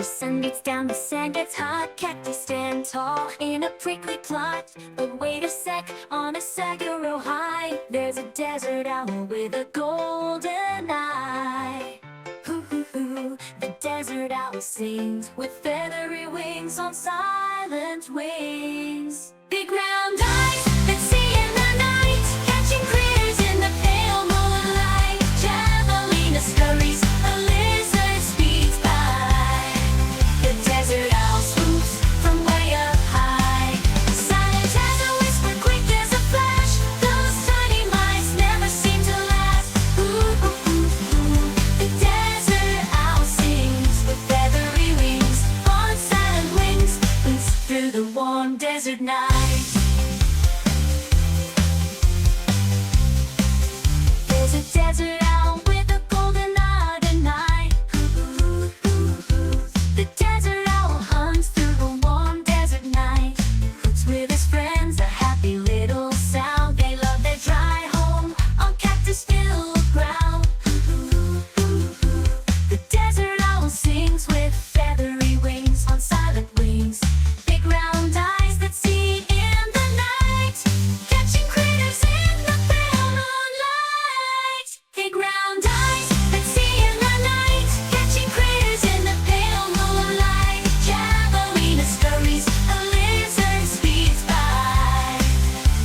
The sun beats down, the sand gets hot. Cacti stand tall in a prickly plot. But wait a sec, on a saguaro high, there's a desert owl with a golden eye. Hoo hoo hoo, the desert owl sings with feathery wings on silent wings. Big round eyes that see in the night, catching critters in the pale moonlight. Javelina scurries, a lizard speeds by. The desert owl swoops from way up high. Silent as a whisper, quick as a flash. Those tiny mice never seem to last. Ooh, ooh, ooh, ooh. The desert owl sings with feathery wings on silent wings, wings through the warm desert night. There's a desert owl with a golden eye tonight. The desert owl hunts through the warm desert night. Hoots with his friends, a happy little sound. They love their dry home on cactus-filled ground. The desert owl sings with feathery wings on silent wings. Big round eyes that see in the night, catching critters in the pale moonlight. Big round eyes that see in the night, catching critters in the pale moonlight. Javelina scurries, a lizard speeds by.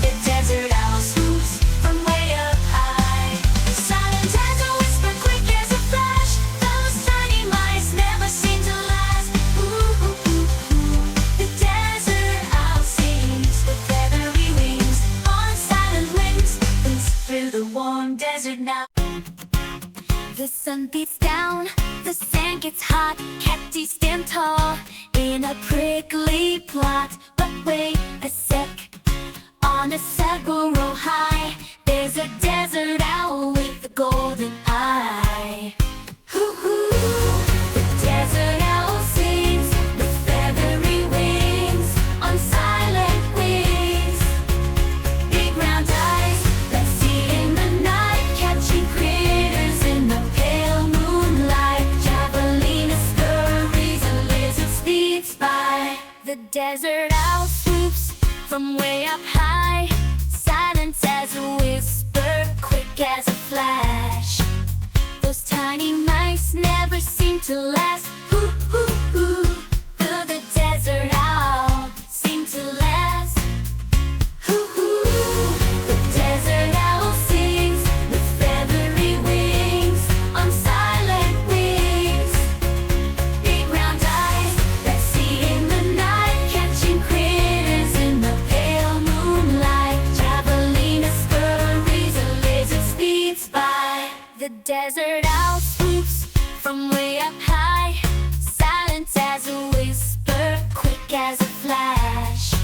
The desert owl swoops from way up high. Silent as a whisper, quick as a flash. Those tiny mice never seem to last. Ooh, ooh, ooh, ooh. The desert owl sings with feathery wings on silent wings, wings through the warm desert night. The sun beats down, the sand gets hot. Cacti stand tall in a prickly plot. But wait a sec, on a saguaro high, there's a desert owl with a golden eye. Hoo hoo, the desert owl sings with feathery wings on silent wings. Big round eyes that see in the night, catching critters in the pale moonlight. Javelina scurries, a lizard speeds by. The desert owl swoops from way up high. Silent as a whisper, quick as a flash. Those tiny mice never seem to last. Hoo hoo hoo, will the desert owl seem to last? Hoo hoo, the desert owl sings with feathery wings on silent wings. Big round eyes that see in the night, catching critters in the pale moonlight. Javelina scurries, a lizard speeds by. The desert owl swoops from way up high. Silent as a whisper, quick as a flash.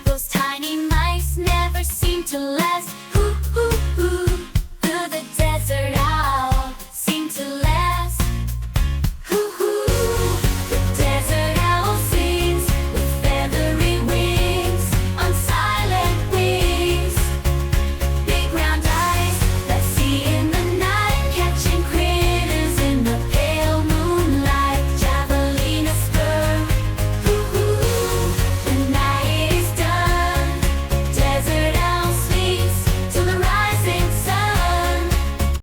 Those tiny mice never seem to last.